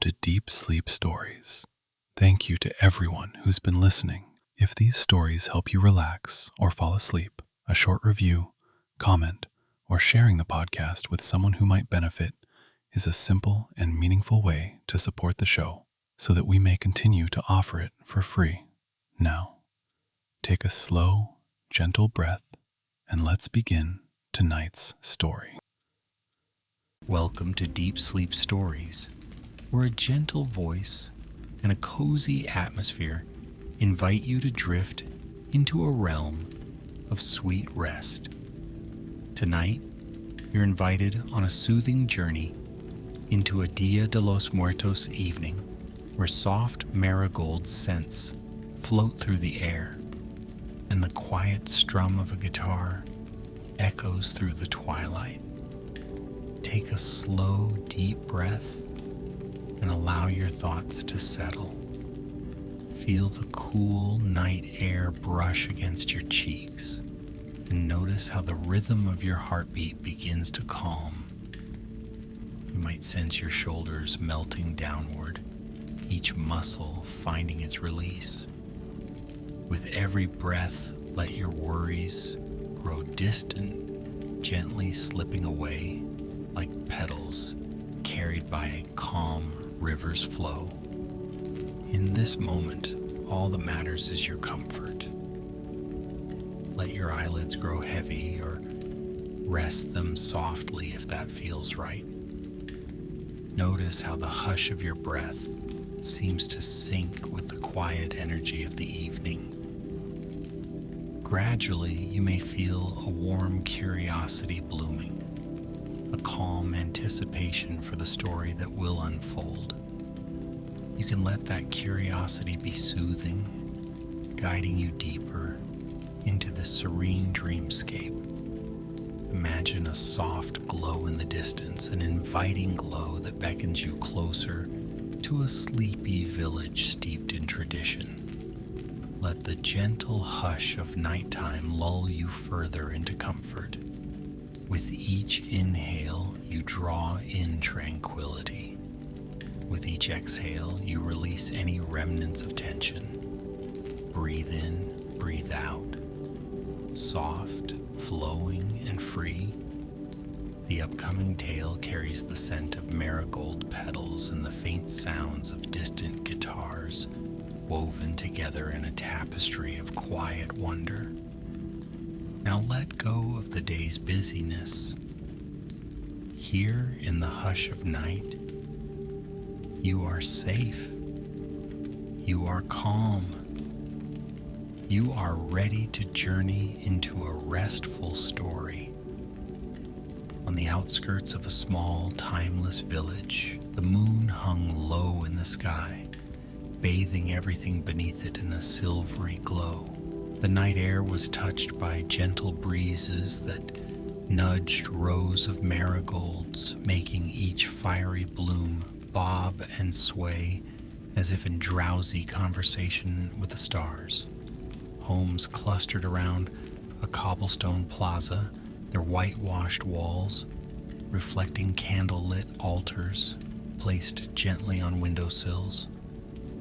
to Deep Sleep Stories. Thank you to everyone who's been listening. If these stories help you relax or fall asleep, a short review, comment, or sharing the podcast with someone who might benefit is a simple and meaningful way to support the show so that we may continue to offer it for free. Now, take a slow, gentle breath and let's begin tonight's story. Welcome to Deep Sleep Stories, where a gentle voice and a cozy atmosphere invite you to drift into a realm of sweet rest. Tonight, you're invited on a soothing journey into a Dia de los Muertos evening where soft marigold scents float through the air and the quiet strum of a guitar echoes through the twilight. Take a slow, deep breath and allow your thoughts to settle. Feel the cool night air brush against your cheeks and notice how the rhythm of your heartbeat begins to calm. You might sense your shoulders melting downward, each muscle finding its release. With every breath, let your worries grow distant, gently slipping away like petals carried by a calm river's flow. In this moment, all that matters is your comfort. Let your eyelids grow heavy or rest them softly if that feels right. Notice how the hush of your breath seems to sync with the quiet energy of the evening. Gradually, you may feel a warm curiosity blooming, a calm anticipation for the story that will unfold. You can let that curiosity be soothing, guiding you deeper into the serene dreamscape. Imagine a soft glow in the distance, an inviting glow that beckons you closer to a sleepy village steeped in tradition. Let the gentle hush of nighttime lull you further into comfort. With each inhale, you draw in tranquility. With each exhale, you release any remnants of tension. Breathe in, breathe out. Soft, flowing, and free. The upcoming tale carries the scent of marigold petals and the faint sounds of distant guitars woven together in a tapestry of quiet wonder. Now let go of the day's busyness. Here in the hush of night, you are safe. You are calm. You are ready to journey into a restful story. On the outskirts of a small, timeless village, the moon hung low in the sky, bathing everything beneath it in a silvery glow. The night air was touched by gentle breezes that nudged rows of marigolds, making each fiery bloom bob and sway as if in drowsy conversation with the stars. Homes clustered around a cobblestone plaza, their whitewashed walls reflecting candlelit altars placed gently on windowsills.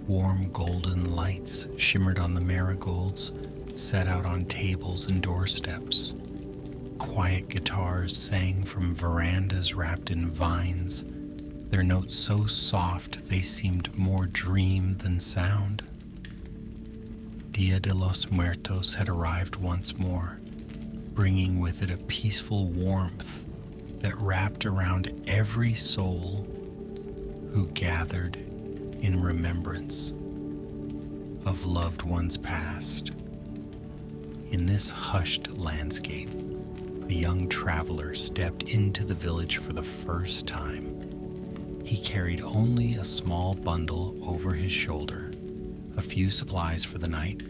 Warm golden lights shimmered on the marigolds set out on tables and doorsteps. Quiet guitars sang from verandas wrapped in vines, their notes so soft they seemed more dream than sound. Dia de los Muertos had arrived once more, bringing with it a peaceful warmth that wrapped around every soul who gathered in remembrance of loved ones past. In this hushed landscape, a young traveler stepped into the village for the first time. He carried only a small bundle over his shoulder, a few supplies for the night,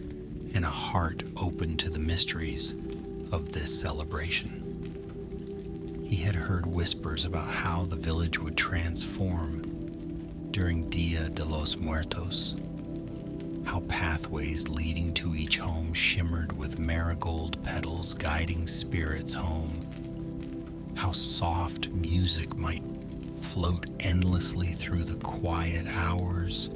and a heart open to the mysteries of this celebration. He had heard whispers about how the village would transform during Dia de los Muertos, how pathways leading to each home shimmered with marigold petals guiding spirits home, how soft music might float endlessly through the quiet hours,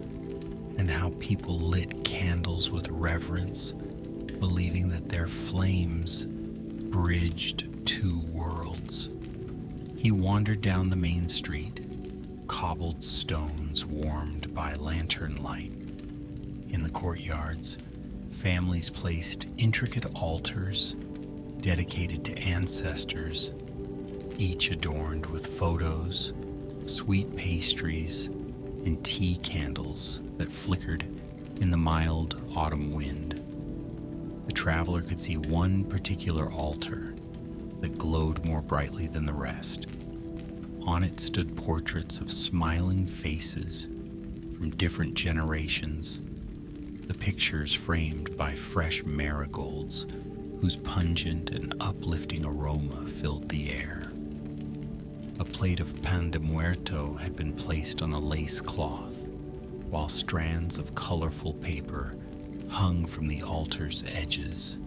and how people lit candles with reverence, believing that their flames bridged two worlds. He wandered down the main street, cobbled stones warmed by lantern light. In the courtyards, families placed intricate altars dedicated to ancestors, each adorned with photos, sweet pastries, and tea candles that flickered in the mild autumn wind. The traveler could see one particular altar that glowed more brightly than the rest. On it stood portraits of smiling faces from different generations, the pictures framed by fresh marigolds whose pungent and uplifting aroma filled the air. A plate of pan de muerto had been placed on a lace cloth, while strands of colorful paper hung from the altar's edges,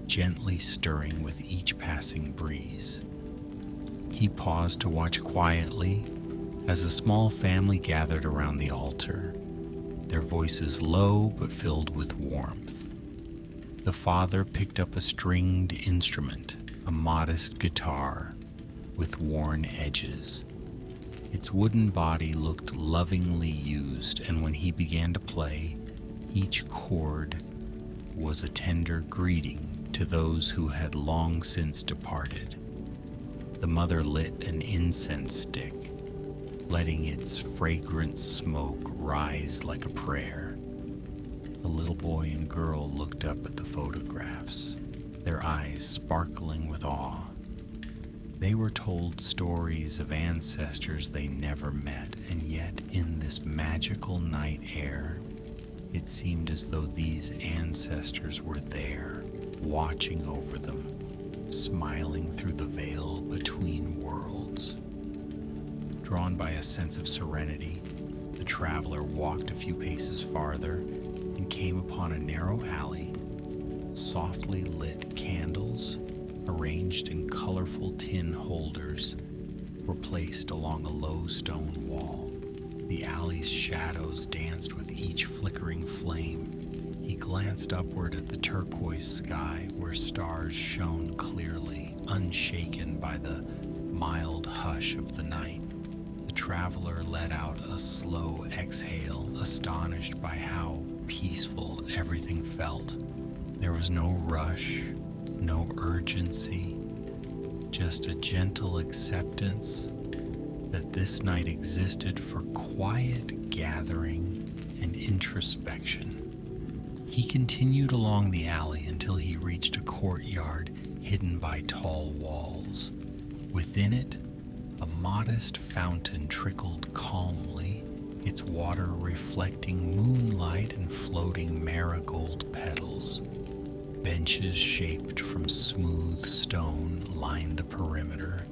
gently stirring with each passing breeze. He paused to watch quietly as a small family gathered around the altar, their voices low but filled with warmth. The father picked up a stringed instrument, a modest guitar with worn edges. Its wooden body looked lovingly used, and when he began to play, each chord was a tender greeting to those who had long since departed. The mother lit an incense stick, letting its fragrant smoke rise like a prayer. The little boy and girl looked up at the photographs, their eyes sparkling with awe. They were told stories of ancestors they never met, and yet in this magical night air, it seemed as though these ancestors were there, watching over them, smiling through the veil between worlds. Drawn by a sense of serenity, the traveler walked a few paces farther and came upon a narrow alley. Softly lit candles, arranged in colorful tin holders, were placed along a low stone wall. The alley's shadows danced with each flickering flame. He glanced upward at the turquoise sky where stars shone clearly, unshaken by the mild hush of the night. The traveler let out a slow exhale, astonished by how peaceful everything felt. There was no rush, no urgency, just a gentle acceptance that this night existed for quiet gathering and introspection. He continued along the alley until he reached a courtyard hidden by tall walls. Within it, a modest fountain trickled calmly, its water reflecting moonlight and floating marigold petals. Benches shaped from smooth stone lined the perimeter,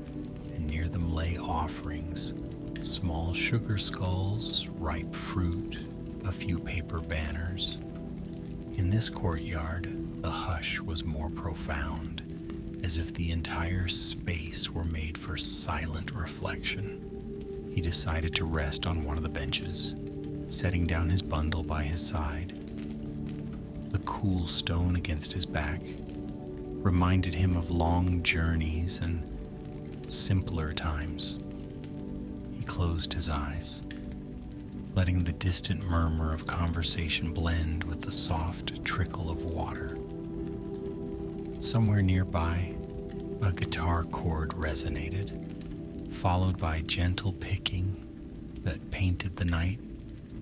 and near them lay offerings, small sugar skulls, ripe fruit, a few paper banners. In this courtyard, the hush was more profound, as if the entire space were made for silent reflection. He decided to rest on one of the benches, setting down his bundle by his side. The cool stone against his back reminded him of long journeys and simpler times. He closed his eyes, letting the distant murmur of conversation blend with the soft trickle of water. Somewhere nearby, a guitar chord resonated, followed by gentle picking that painted the night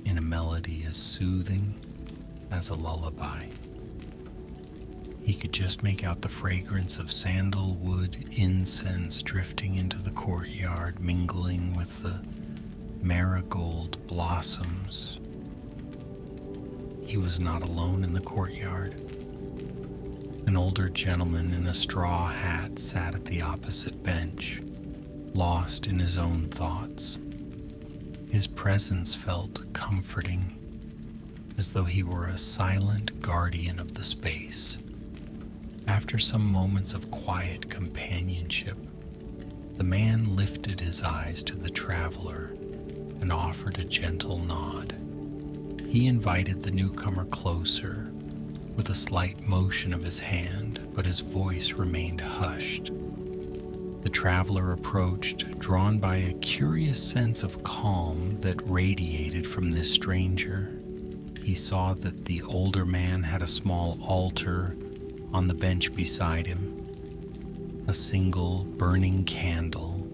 in a melody as soothing as a lullaby. He could just make out the fragrance of sandalwood incense drifting into the courtyard, mingling with the marigold blossoms. He was not alone in the courtyard. An older gentleman in a straw hat sat at the opposite bench, lost in his own thoughts. His presence felt comforting, as though he were a silent guardian of the space. After some moments of quiet companionship, The man lifted his eyes to the traveler and offered a gentle nod. He invited the newcomer closer with a slight motion of his hand, but his voice remained hushed. The traveler approached, drawn by a curious sense of calm that radiated from this stranger. He saw that the older man had a small altar on the bench beside him, a single burning candle,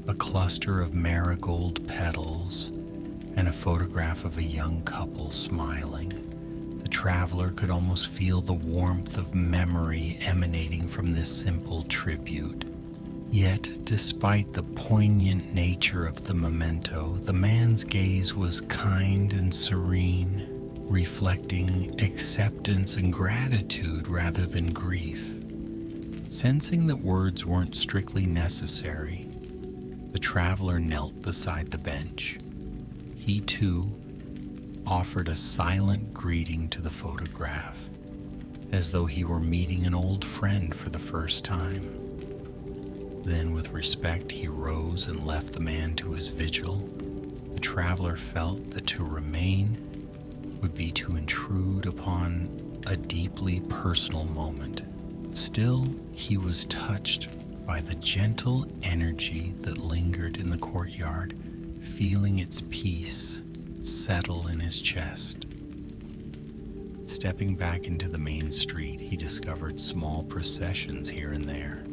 a cluster of marigold petals, and a photograph of a young couple smiling. The traveler could almost feel the warmth of memory emanating from this simple tribute. Yet, despite the poignant nature of the memento, the man's gaze was kind and serene, reflecting acceptance and gratitude rather than grief. Sensing that words weren't strictly necessary, the traveler knelt beside the bench. He, too, offered a silent greeting to the photograph, as though he were meeting an old friend for the first time. Then, with respect, he rose and left the man to his vigil. The traveler felt that to remain would be to intrude upon a deeply personal moment. Still, he was touched by the gentle energy that lingered in the courtyard, feeling its peace settle in his chest. Stepping back into the main street, he discovered small processions here and there.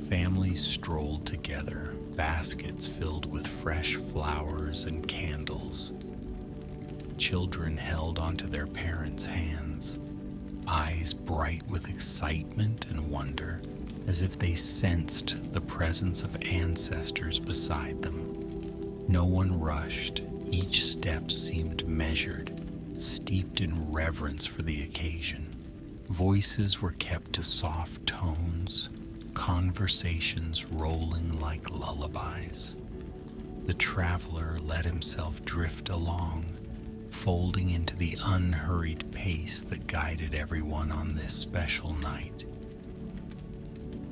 Families strolled together, baskets filled with fresh flowers and candles. Children held onto their parents' hands, eyes bright with excitement and wonder, as if they sensed the presence of ancestors beside them. No one rushed. Each step seemed measured, steeped in reverence for the occasion. Voices were kept to soft tones, conversations rolling like lullabies. The traveler let himself drift along, folding into the unhurried pace that guided everyone on this special night.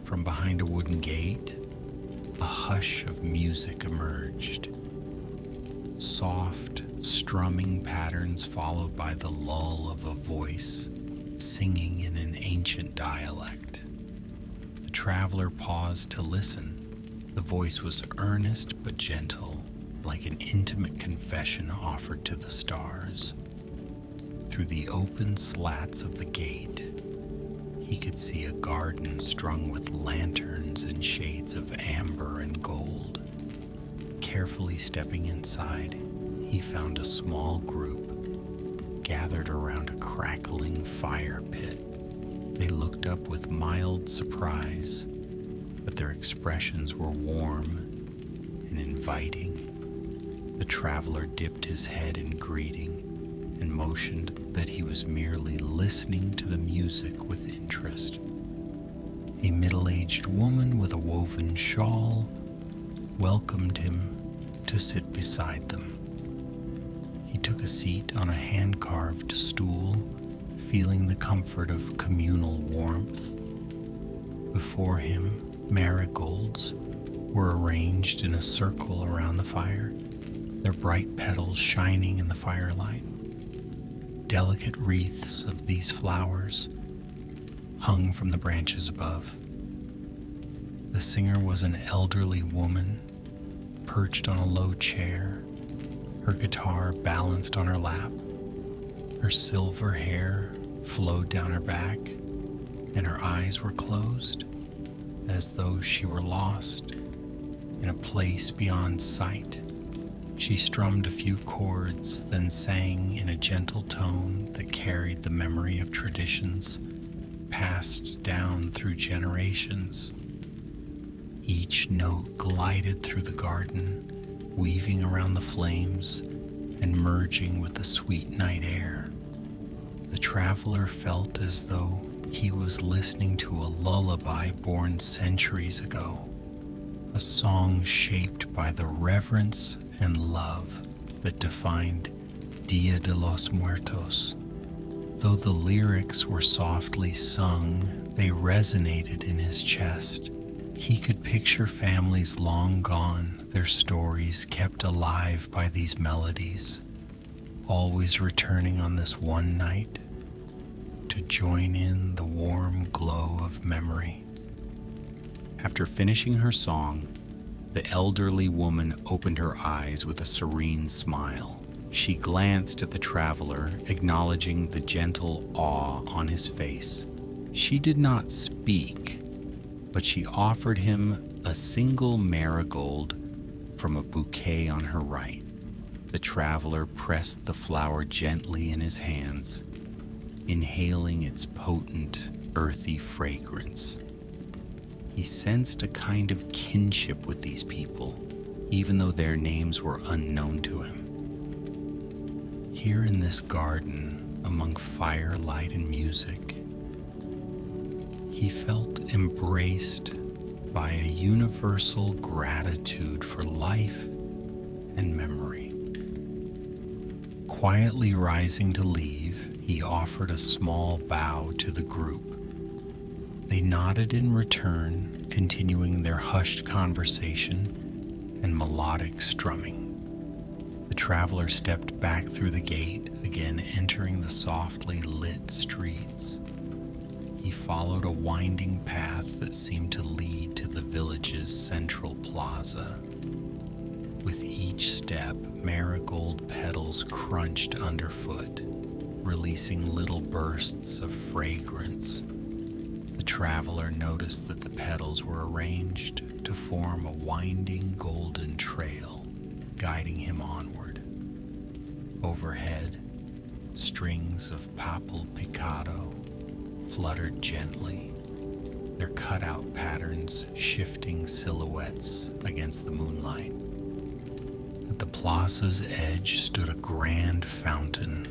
From behind a wooden gate, a hush of music emerged. Soft, strumming patterns followed by the lull of a voice singing in an ancient dialect. The traveler paused to listen. The voice was earnest but gentle, like an intimate confession offered to the stars. Through the open slats of the gate, he could see a garden strung with lanterns in shades of amber and gold. Carefully stepping inside, he found a small group gathered around a crackling fire pit. They looked up with mild surprise, but their expressions were warm and inviting. The traveler dipped his head in greeting and motioned that he was merely listening to the music with interest. A middle-aged woman with a woven shawl welcomed him to sit beside them. He took a seat on a hand-carved stool, feeling the comfort of communal warmth. Before him, marigolds were arranged in a circle around the fire, their bright petals shining in the firelight. Delicate wreaths of these flowers hung from the branches above. The singer was an elderly woman, perched on a low chair, her guitar balanced on her lap. Her silver hair flowed down her back, and her eyes were closed, as though she were lost in a place beyond sight. She strummed a few chords, then sang in a gentle tone that carried the memory of traditions passed down through generations. Each note glided through the garden, weaving around the flames and merging with the sweet night air. The traveler felt as though he was listening to a lullaby born centuries ago, a song shaped by the reverence and love that defined Dia de los Muertos. Though the lyrics were softly sung, they resonated in his chest. He could picture families long gone, their stories kept alive by these melodies, always returning on this one night to join in the warm glow of memory. After finishing her song, the elderly woman opened her eyes with a serene smile. She glanced at the traveler, acknowledging the gentle awe on his face. She did not speak, but she offered him a single marigold from a bouquet on her right. The traveler pressed the flower gently in his hands, inhaling its potent, earthy fragrance. He sensed a kind of kinship with these people, even though their names were unknown to him. Here in this garden, among firelight and music, he felt embraced by a universal gratitude for life and memory. Quietly rising to leave, he offered a small bow to the group. They nodded in return, continuing their hushed conversation and melodic strumming. The traveler stepped back through the gate, again entering the softly lit streets. He followed a winding path that seemed to lead to the village's central plaza. With each step, marigold petals crunched underfoot, releasing little bursts of fragrance. The traveler noticed that the petals were arranged to form a winding golden trail, guiding him onward. Overhead, strings of papal picado fluttered gently, their cutout patterns shifting silhouettes against the moonlight. At the plaza's edge stood a grand fountain,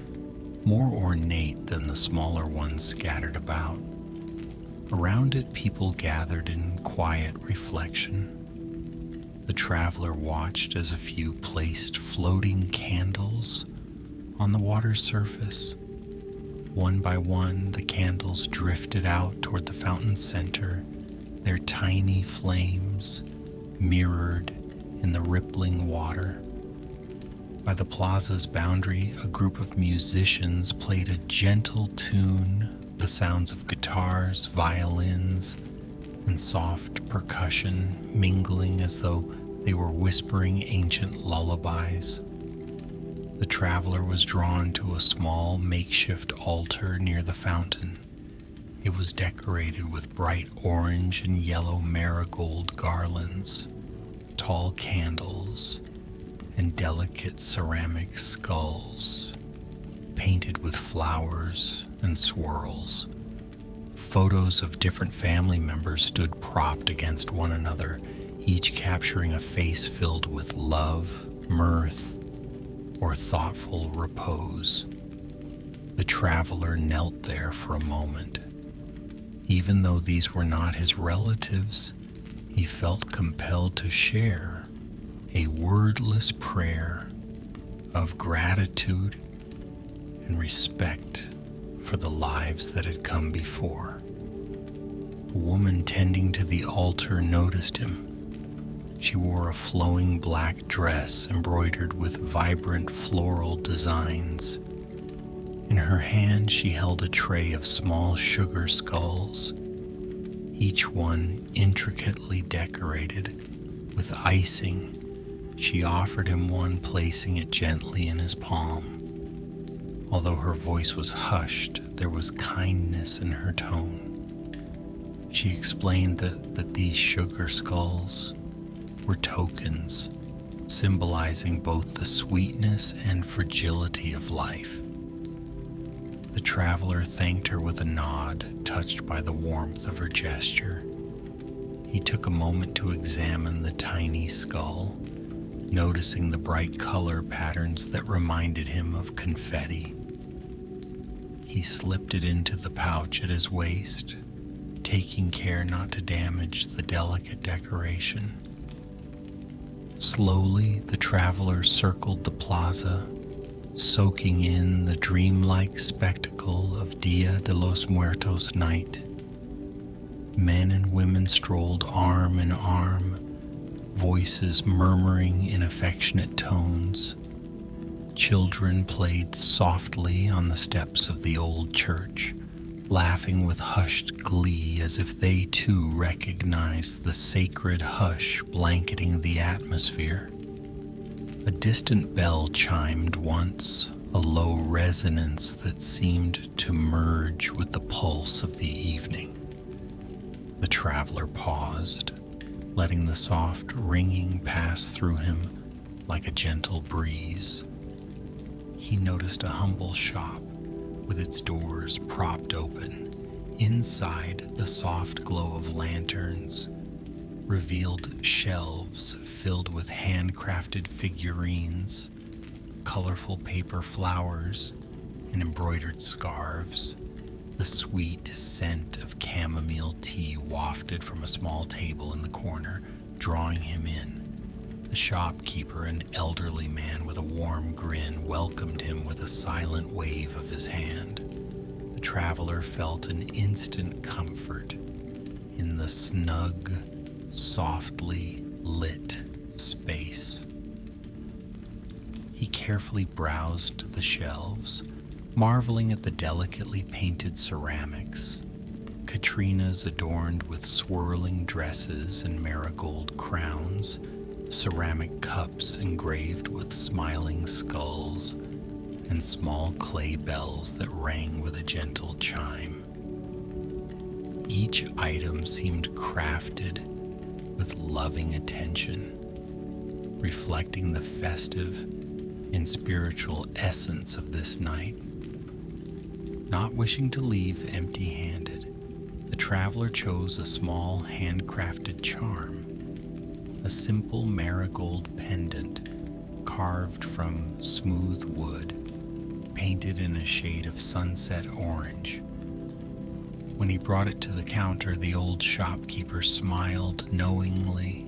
more ornate than the smaller ones scattered about. Around it, people gathered in quiet reflection. The traveler watched as a few placed floating candles on the water's surface. One by one, the candles drifted out toward the fountain's center, their tiny flames mirrored in the rippling water. By the plaza's boundary, a group of musicians played a gentle tune, the sounds of guitars, violins, and soft percussion mingling as though they were whispering ancient lullabies. The traveler was drawn to a small makeshift altar near the fountain. It was decorated with bright orange and yellow marigold garlands, tall candles, and delicate ceramic skulls, painted with flowers and swirls. Photos of different family members stood propped against one another, each capturing a face filled with love, mirth, or thoughtful repose. The traveler knelt there for a moment. Even though these were not his relatives, he felt compelled to share a wordless prayer of gratitude and respect for the lives that had come before. A woman tending to the altar noticed him. She wore a flowing black dress embroidered with vibrant floral designs. In her hand, she held a tray of small sugar skulls, each one intricately decorated with icing. She offered him one, placing it gently in his palm. Although her voice was hushed, there was kindness in her tone. She explained that these sugar skulls were tokens, symbolizing both the sweetness and fragility of life. The traveler thanked her with a nod, touched by the warmth of her gesture. He took a moment to examine the tiny skull, noticing the bright color patterns that reminded him of confetti. He slipped it into the pouch at his waist, taking care not to damage the delicate decoration. Slowly, the traveler circled the plaza, soaking in the dreamlike spectacle of Dia de los Muertos night. Men and women strolled arm in arm, voices murmuring in affectionate tones. Children played softly on the steps of the old church, laughing with hushed glee as if they too recognized the sacred hush blanketing the atmosphere. A distant bell chimed once, a low resonance that seemed to merge with the pulse of the evening. The traveler paused, letting the soft ringing pass through him like a gentle breeze. He noticed a humble shop with its doors propped open. Inside, the soft glow of lanterns revealed shelves filled with handcrafted figurines, colorful paper flowers, and embroidered scarves. The sweet scent of chamomile tea wafted from a small table in the corner, drawing him in. The shopkeeper, an elderly man with a warm grin, welcomed him with a silent wave of his hand. The traveler felt an instant comfort in the snug, softly lit space. He carefully browsed the shelves, marveling at the delicately painted ceramics, Katrinas adorned with swirling dresses and marigold crowns, ceramic cups engraved with smiling skulls, and small clay bells that rang with a gentle chime. Each item seemed crafted with loving attention, reflecting the festive and spiritual essence of this night. Not wishing to leave empty-handed, the traveler chose a small handcrafted charm, a simple marigold pendant carved from smooth wood, painted in a shade of sunset orange. When he brought it to the counter, the old shopkeeper smiled knowingly,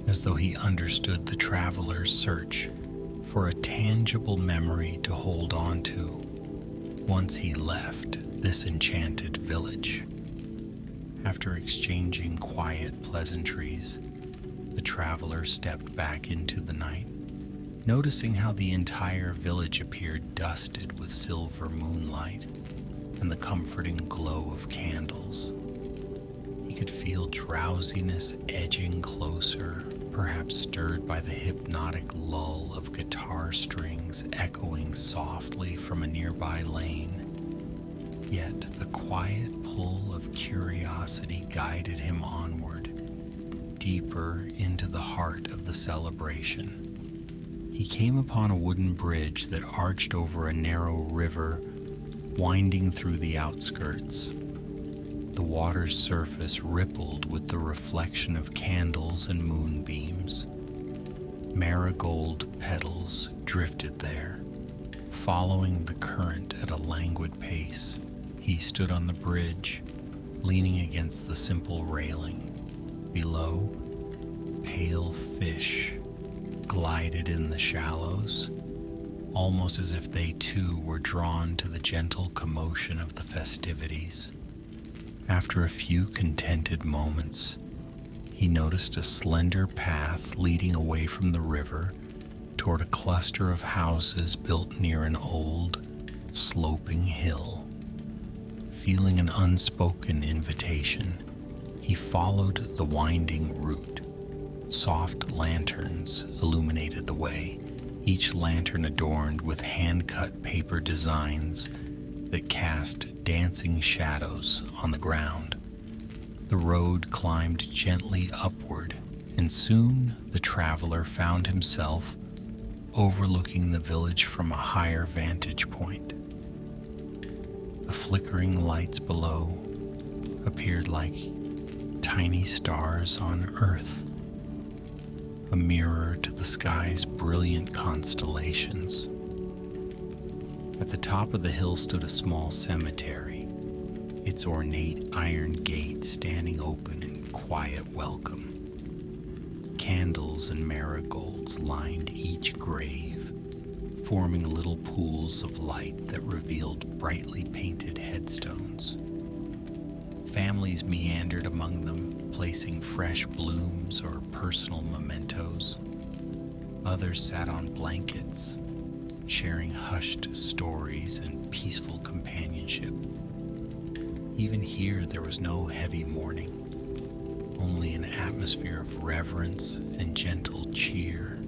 as though he understood the traveler's search for a tangible memory to hold on to once he left this enchanted village. After exchanging quiet pleasantries, the traveler stepped back into the night, noticing how the entire village appeared dusted with silver moonlight and the comforting glow of candles. He could feel drowsiness edging closer, perhaps stirred by the hypnotic lull of guitar strings echoing softly from a nearby lane. Yet the quiet pull of curiosity guided him onward, deeper into the heart of the celebration. He came upon a wooden bridge that arched over a narrow river winding through the outskirts. The water's surface rippled with the reflection of candles and moonbeams. Marigold petals drifted there, following the current at a languid pace. He stood on the bridge, leaning against the simple railing. Below, pale fish glided in the shallows, almost as if they too were drawn to the gentle commotion of the festivities. After a few contented moments, he noticed a slender path leading away from the river toward a cluster of houses built near an old, sloping hill. Feeling an unspoken invitation, he followed the winding route. Soft lanterns illuminated the way, each lantern adorned with hand-cut paper designs that cast dancing shadows on the ground. The road climbed gently upward, and soon the traveler found himself overlooking the village from a higher vantage point. The flickering lights below appeared like tiny stars on Earth, a mirror to the sky's brilliant constellations. At the top of the hill stood a small cemetery, its ornate iron gate standing open in quiet welcome. Candles and marigolds lined each grave, forming little pools of light that revealed brightly painted headstones. Families meandered among them, placing fresh blooms or personal mementos. Others sat on blankets, sharing hushed stories and peaceful companionship. Even here there was no heavy mourning, only an atmosphere of reverence and gentle cheer,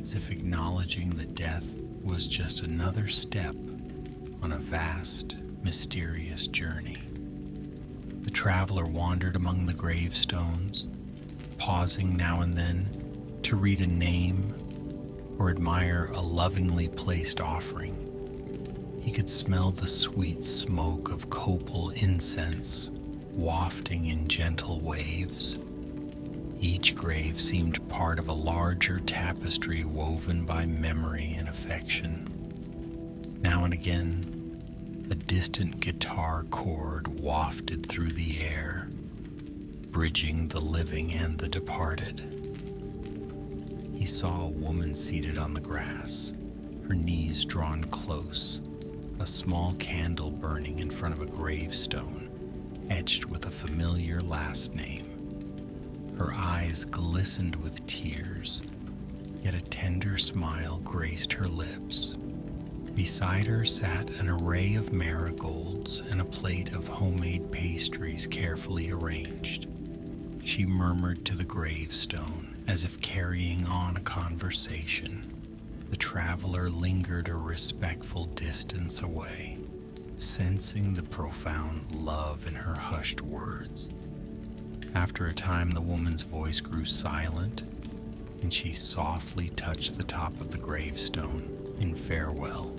as if acknowledging that death was just another step on a vast, mysterious journey. The traveler wandered among the gravestones, pausing now and then to read a name or admire a lovingly placed offering. He could smell the sweet smoke of copal incense wafting in gentle waves. Each grave seemed part of a larger tapestry woven by memory and affection. Now and again, a distant guitar chord wafted through the air, bridging the living and the departed. He saw a woman seated on the grass, her knees drawn close, a small candle burning in front of a gravestone, etched with a familiar last name. Her eyes glistened with tears, yet a tender smile graced her lips. Beside her sat an array of marigolds and a plate of homemade pastries carefully arranged. She murmured to the gravestone, as if carrying on a conversation. The traveler lingered a respectful distance away, sensing the profound love in her hushed words. After a time, the woman's voice grew silent, and she softly touched the top of the gravestone in farewell.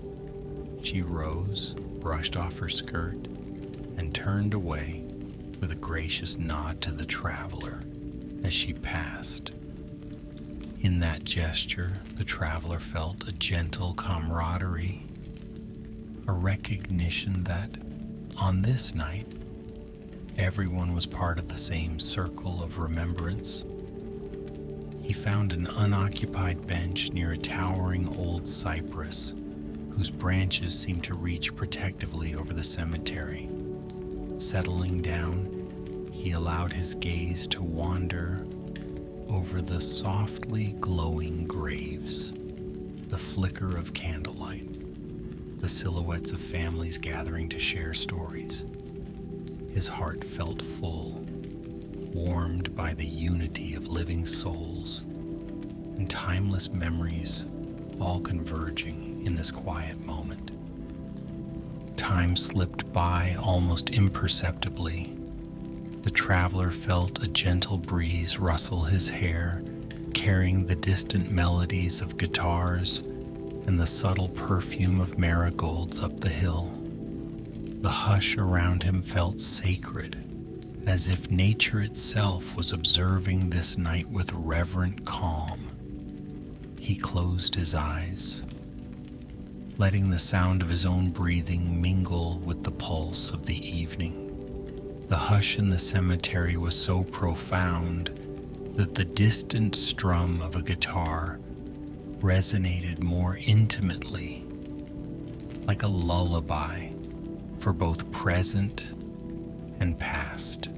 She rose, brushed off her skirt, and turned away with a gracious nod to the traveler as she passed. In that gesture, the traveler felt a gentle camaraderie, a recognition that, on this night, everyone was part of the same circle of remembrance. He found an unoccupied bench near a towering old cypress, whose branches seemed to reach protectively over the cemetery. Settling down, he allowed his gaze to wander over the softly glowing graves, the flicker of candlelight, the silhouettes of families gathering to share stories. His heart felt full, warmed by the unity of living souls and timeless memories, all converging in this quiet moment. Time slipped by almost imperceptibly. The traveler felt a gentle breeze rustle his hair, carrying the distant melodies of guitars and the subtle perfume of marigolds up the hill. The hush around him felt sacred, as if nature itself was observing this night with reverent calm. He closed his eyes, letting the sound of his own breathing mingle with the pulse of the evening. The hush in the cemetery was so profound that the distant strum of a guitar resonated more intimately, like a lullaby for both present and past.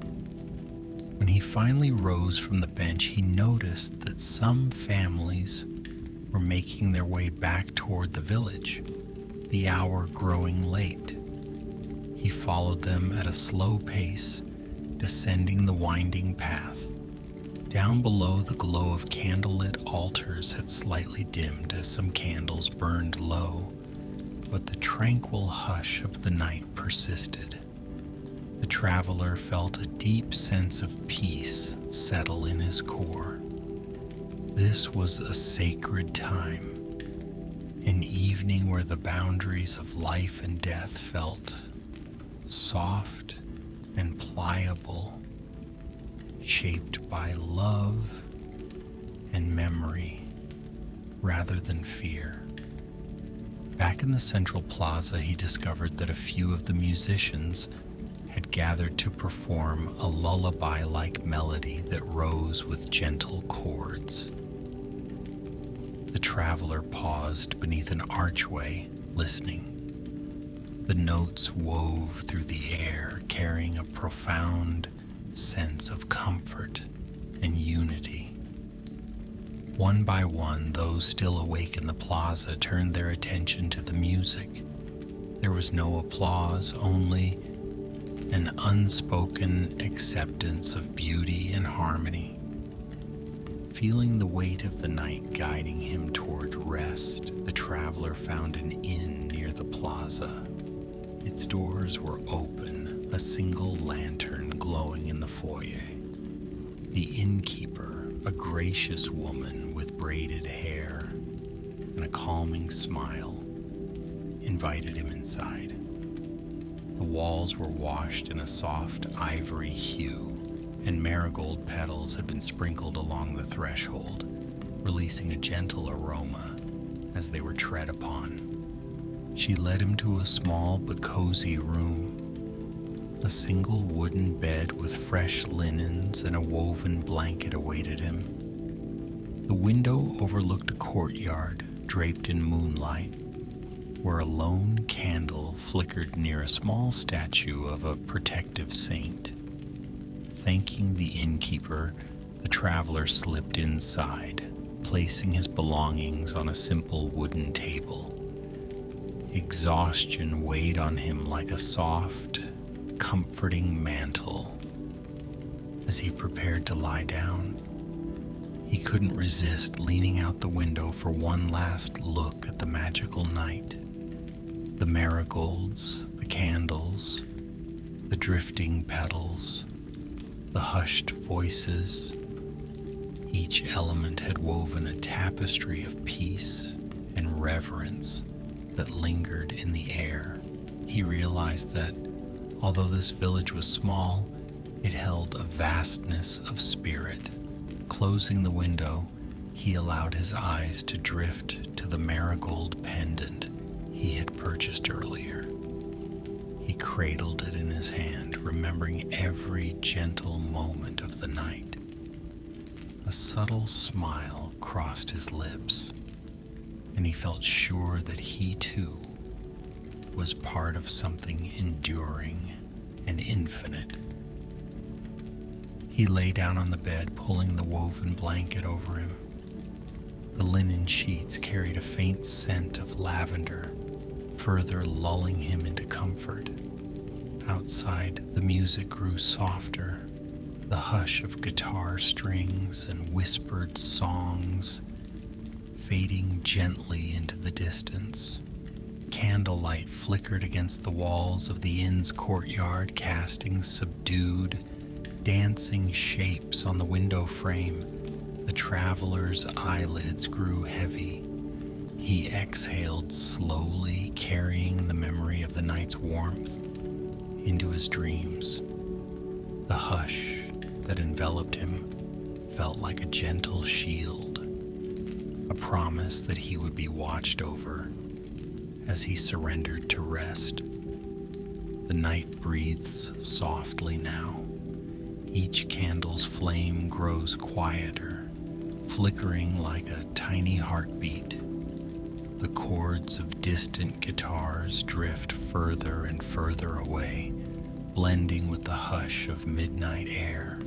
When he finally rose from the bench, he noticed that some families were making their way back toward the village, the hour growing late. He followed them at a slow pace, descending the winding path. Down below, the glow of candlelit altars had slightly dimmed as some candles burned low, but the tranquil hush of the night persisted. The traveler felt a deep sense of peace settle in his core. This was a sacred time, an evening where the boundaries of life and death felt soft and pliable, shaped by love and memory rather than fear. Back in the central plaza, he discovered that a few of the musicians had gathered to perform a lullaby-like melody that rose with gentle chords. The traveler paused beneath an archway, listening. The notes wove through the air, carrying a profound sense of comfort and unity. One by one, those still awake in the plaza turned their attention to the music. There was no applause, only an unspoken acceptance of beauty and harmony. Feeling the weight of the night guiding him toward rest, the traveler found an inn near the plaza. Its doors were open, a single lantern glowing in the foyer. The innkeeper, a gracious woman with braided hair and a calming smile, invited him inside. The walls were washed in a soft ivory hue, and marigold petals had been sprinkled along the threshold, releasing a gentle aroma as they were tread upon. She led him to a small but cozy room. A single wooden bed with fresh linens and a woven blanket awaited him. The window overlooked a courtyard draped in moonlight, where a lone candle flickered near a small statue of a protective saint. Thanking the innkeeper, the traveler slipped inside, placing his belongings on a simple wooden table. Exhaustion weighed on him like a soft, comforting mantle. As he prepared to lie down, he couldn't resist leaning out the window for one last look at the magical night. The marigolds, the candles, the drifting petals, the hushed voices. Each element had woven a tapestry of peace and reverence that lingered in the air. He realized that, although this village was small, it held a vastness of spirit. Closing the window, he allowed his eyes to drift to the marigold pendant he had purchased earlier. He cradled it in his hand, remembering every gentle moment of the night. A subtle smile crossed his lips, and he felt sure that he too was part of something enduring and infinite. He lay down on the bed, pulling the woven blanket over him. The linen sheets carried a faint scent of lavender, further lulling him into comfort. Outside, the music grew softer, the hush of guitar strings and whispered songs fading gently into the distance. Candlelight flickered against the walls of the inn's courtyard, casting subdued, dancing shapes on the window frame. The traveler's eyelids grew heavy. He exhaled slowly, carrying the memory of the night's warmth into his dreams. The hush that enveloped him felt like a gentle shield, a promise that he would be watched over as he surrendered to rest. The night breathes softly now. Each candle's flame grows quieter, flickering like a tiny heartbeat. The chords of distant guitars drift further and further away, blending with the hush of midnight air.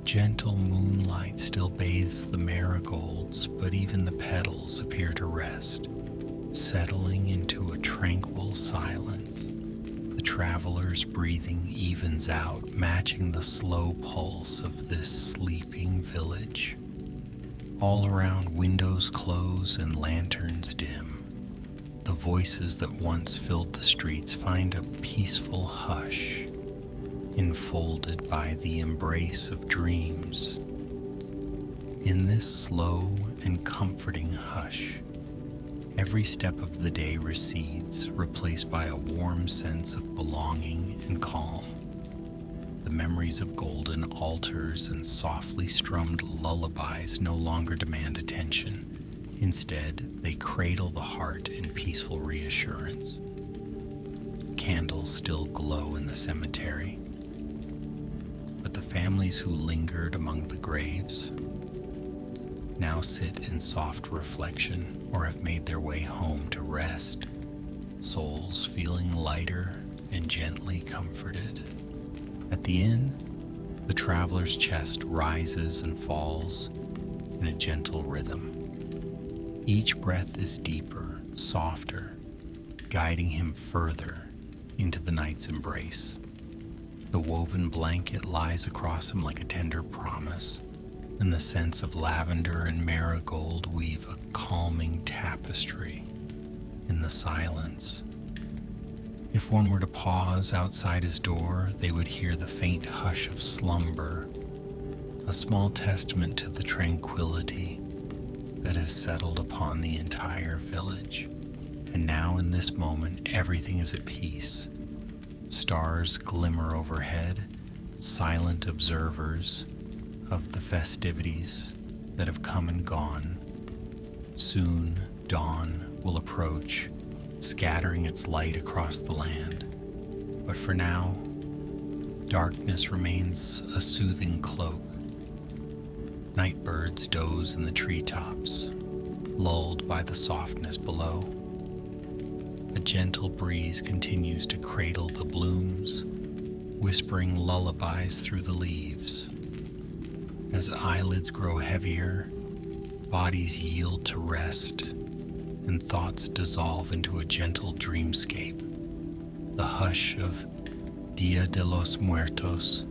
Gentle moonlight still bathes the marigolds, but even the petals appear to rest, settling into a tranquil silence. The traveler's breathing evens out, matching the slow pulse of this sleeping village. All around, windows close and lanterns dim. The voices that once filled the streets find a peaceful hush, enfolded by the embrace of dreams. In this slow and comforting hush, every step of the day recedes, replaced by a warm sense of belonging and calm. The memories of golden altars and softly strummed lullabies no longer demand attention. Instead, they cradle the heart in peaceful reassurance. Candles still glow in the cemetery, but the families who lingered among the graves now sit in soft reflection or have made their way home to rest. souls feeling lighter and gently comforted. At the inn, the traveler's chest rises and falls in a gentle rhythm. Each breath is deeper, softer, guiding him further into the night's embrace. The woven blanket lies across him like a tender promise, and the scents of lavender and marigold weave a calming tapestry in the silence. If one were to pause outside his door, they would hear the faint hush of slumber, a small testament to the tranquility that has settled upon the entire village. And now in this moment, everything is at peace. Stars glimmer overhead, silent observers of the festivities that have come and gone. Soon dawn will approach, scattering its light across the land. But for now, darkness remains a soothing cloak. Night birds doze in the treetops, lulled by the softness below. A gentle breeze continues to cradle the blooms, whispering lullabies through the leaves. As eyelids grow heavier, bodies yield to rest, and thoughts dissolve into a gentle dreamscape. The hush of Dia de los Muertos,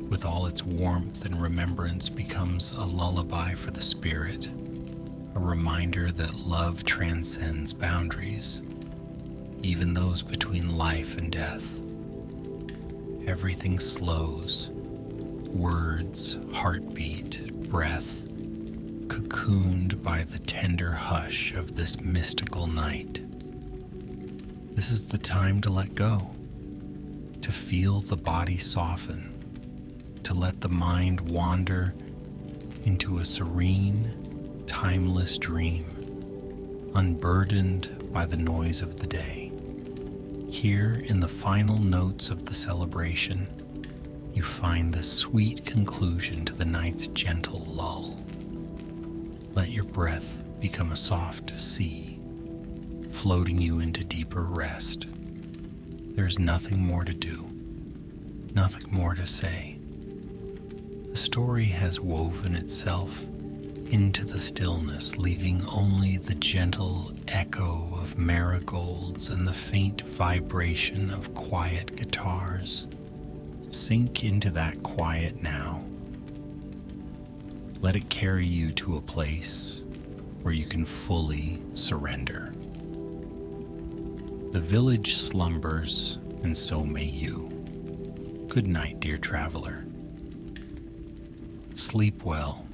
with all its warmth and remembrance, becomes a lullaby for the spirit, a reminder that love transcends boundaries, even those between life and death. Everything slows, words, heartbeat, breath, cocooned by the tender hush of this mystical night. This is the time to let go, to feel the body soften, to let the mind wander into a serene, timeless dream, unburdened by the noise of the day. Here, in the final notes of the celebration, you find the sweet conclusion to the night's gentle lull. Let your breath become a soft sea, floating you into deeper rest. There's nothing more to do, nothing more to say. The story has woven itself into the stillness, leaving only the gentle echo of marigolds and the faint vibration of quiet guitars. Sink into that quiet now. Let it carry you to a place where you can fully surrender. The village slumbers, and so may you. Good night, dear traveler. Sleep well.